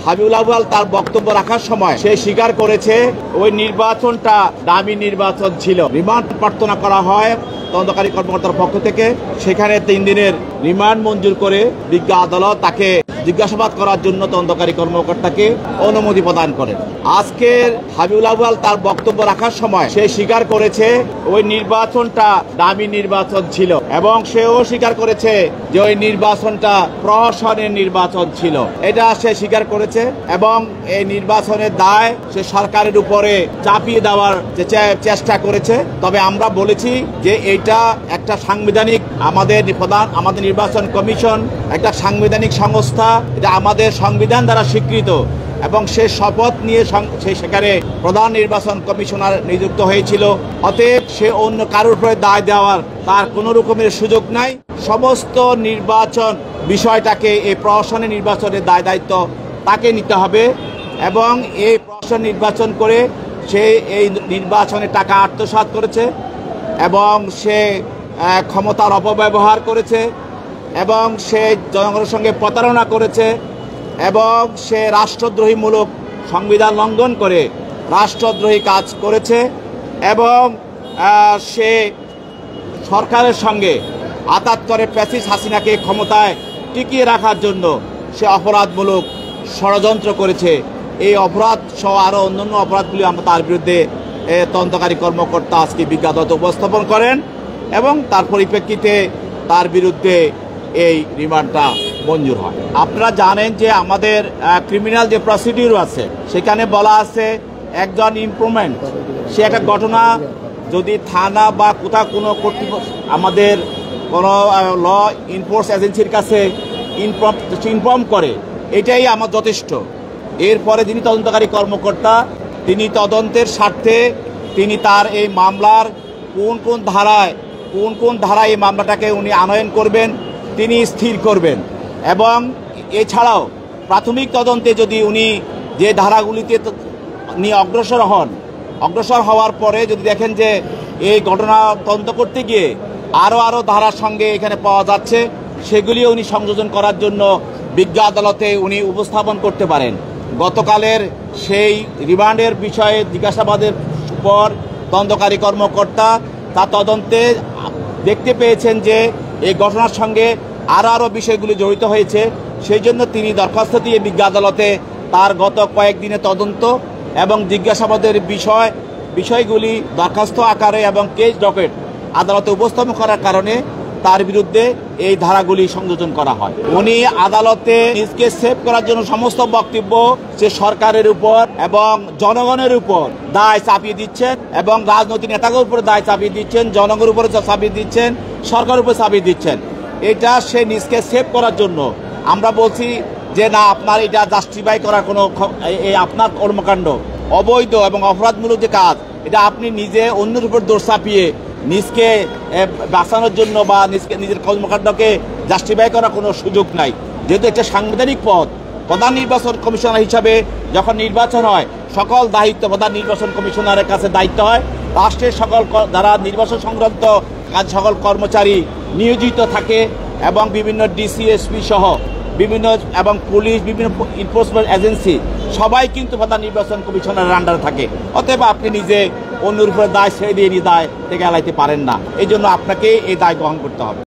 হাবিবুল আউয়াল তার বক্তব্য রাখার সময় সে স্বীকার করেছে ওই নির্বাচনটা দামি নির্বাচন ছিল। রিমান্ড প্রার্থনা করা হয় তদন্তকারী কর্মকর্তার পক্ষ থেকে। সেখানে 3 দিনের রিমান্ড মঞ্জুর করে বিজ্ঞ আদালত তাকে জিজ্ঞাসাবাদ করার জন্য তদন্তকারী কর্মকর্তাকে অনুমতি প্রদান করেন। আজকের হাবিবুল আউয়াল তার বক্তব্য রাখার সময় সে স্বীকার করেছে ওই নির্বাচনটা দামি নির্বাচন ছিল এবং সেও স্বীকার করেছে যে ওই নির্বাচনটা প্রহসনের নির্বাচন ছিল। এটা সে স্বীকার করেছে এবং এই নির্বাচনের দায় সে সরকারের উপরে চাপিয়ে দেওয়ার চেষ্টা করেছে। তবে আমরা বলেছি যে এটা একটা সাংবিধানিক আমাদের নির্বাচন কমিশন একটা সাংবিধানিক সংস্থা, এটা আমাদের সংবিধান দ্বারা স্বীকৃত এবং সে শপথ নিয়ে সেখানে প্রধান নির্বাচন কমিশনার নিযুক্ত হয়েছিল। অতএব সে অন্য কারোর উপরে দায় দেওয়ার তার কোনো রকমের সুযোগ নাই। সমস্ত নির্বাচন বিষয়টাকে এই প্রহসনের নির্বাচনের দায় দায়িত্ব তাকে নিতে হবে এবং এই প্রহসন নির্বাচন করে সে এই নির্বাচনে টাকা আত্মসাৎ করেছে এবং সে ক্ষমতার অপব্যবহার করেছে এবং সে জনগণের সঙ্গে প্রতারণা করেছে এবং সে রাষ্ট্রদ্রোহীমূলক সংবিধান লঙ্ঘন করে রাষ্ট্রদ্রোহী কাজ করেছে এবং সে সরকারের সঙ্গে আঘাত করে ফ্যাসিস্ট হাসিনাকে ক্ষমতায় টিকিয়ে রাখার জন্য সে অপরাধমূলক ষড়যন্ত্র করেছে। এই অপরাধ সহ আরও অন্যান্য অপরাধগুলি আমরা তার বিরুদ্ধে তদন্তকারী কর্মকর্তা আজকে বিজ্ঞ আদালতে উপস্থাপন করেন এবং তার পরিপ্রেক্ষিতে তার বিরুদ্ধে এই রিমান্ডটা মঞ্জুর হয়। আপনারা জানেন যে আমাদের ক্রিমিনাল যে প্রসিডিউর আছে সেখানে বলা আছে একজন ইনফরমেন্ট সে একটা ঘটনা যদি থানা বা কোথাও কোনো কর্তৃপক্ষ আমাদের কোনো ল ইনফোর্স এজেন্সির কাছে ইনফর্ম করে, এটাই আমার যথেষ্ট। এরপরে যিনি তদন্তকারী কর্মকর্তা তিনি তদন্তের স্বার্থে তিনি তার এই মামলার কোন কোন ধারায় এই মামলাটাকে উনি আনয়ন করবেন তিনি স্থির করবেন এবং এছাড়াও প্রাথমিক তদন্তে যদি উনি যে ধারাগুলিতে নিয়ে অগ্রসর হওয়ার পরে যদি দেখেন যে এই ঘটনা তদন্ত করতে গিয়ে আরও ধারার সঙ্গে এখানে পাওয়া যাচ্ছে সেগুলিও উনি সংযোজন করার জন্য বিজ্ঞ আদালতে উনি উপস্থাপন করতে পারেন। গতকালের সেই রিমান্ডের বিষয়ে জিজ্ঞাসাবাদের পর তদন্তকারী কর্মকর্তা তা তদন্তে দেখতে পেয়েছেন যে এই ঘটনার সঙ্গে আরও বিষয়গুলি জড়িত হয়েছে। সেই জন্য তিনি দরখাস্ত দিয়ে বিজ্ঞ আদালতে তার গত কয়েকদিনে তদন্ত এবং জিজ্ঞাসাবাদের বিষয়গুলি দরখাস্ত আকারে এবং কেস ডকেট আদালতে উপস্থাপন করার কারণে তার বিরুদ্ধে এই ধারাগুলি সংযোজন করা হয়। উনি আদালতে নিজকে সেভ করার জন্য সমস্ত বক্তব্য সে সরকারের উপর এবং জনগণের উপর দায় চাপিয়ে দিচ্ছেন এবং রাজনৈতিক নেতাদের উপর দায় চাপিয়ে দিচ্ছেন, জনগণের উপরে চাপিয়ে দিচ্ছেন, সরকারের উপর চাপিয়ে দিচ্ছেন। এটা সে নিজকে সেভ করার জন্য আমরা বলছি যে না, আপনার এটা জাস্টিফাই করার কোনো আপনার কর্মকাণ্ড অবৈধ এবং অপরাধমূলক যে কাজ, এটা আপনি নিজে অন্যের উপর দোষ চাপিয়ে নিজকে বাঁচানোর জন্য বা নিজের কর্মকাণ্ডকে জাস্টিফাই করার কোনো সুযোগ নাই। যেহেতু একটা সাংবিধানিক পদ, প্রধান নির্বাচন কমিশনার হিসাবে যখন নির্বাচন হয় সকল দায়িত্ব প্রধান নির্বাচন কমিশনারের কাছে দায়িত্ব হয়। রাষ্ট্রের সকল যারা নির্বাচন সংক্রান্ত কাজ সকল কর্মচারী নিয়োজিত থাকে এবং বিভিন্ন ডিসিএসপি সহ বিভিন্ন এবং পুলিশ বিভিন্ন এনফোর্সমেন্ট এজেন্সি সবাই কিন্তু প্রধান নির্বাচন কমিশনারের আন্ডারে থাকে। অতএব আপনি নিজে অন্যের উপরে দায় ছেড়ে দিয়ে দায় থেকে এড়াইতে পারেন না। এই জন্য আপনাকে এই দায় গ্রহণ করতে হবে।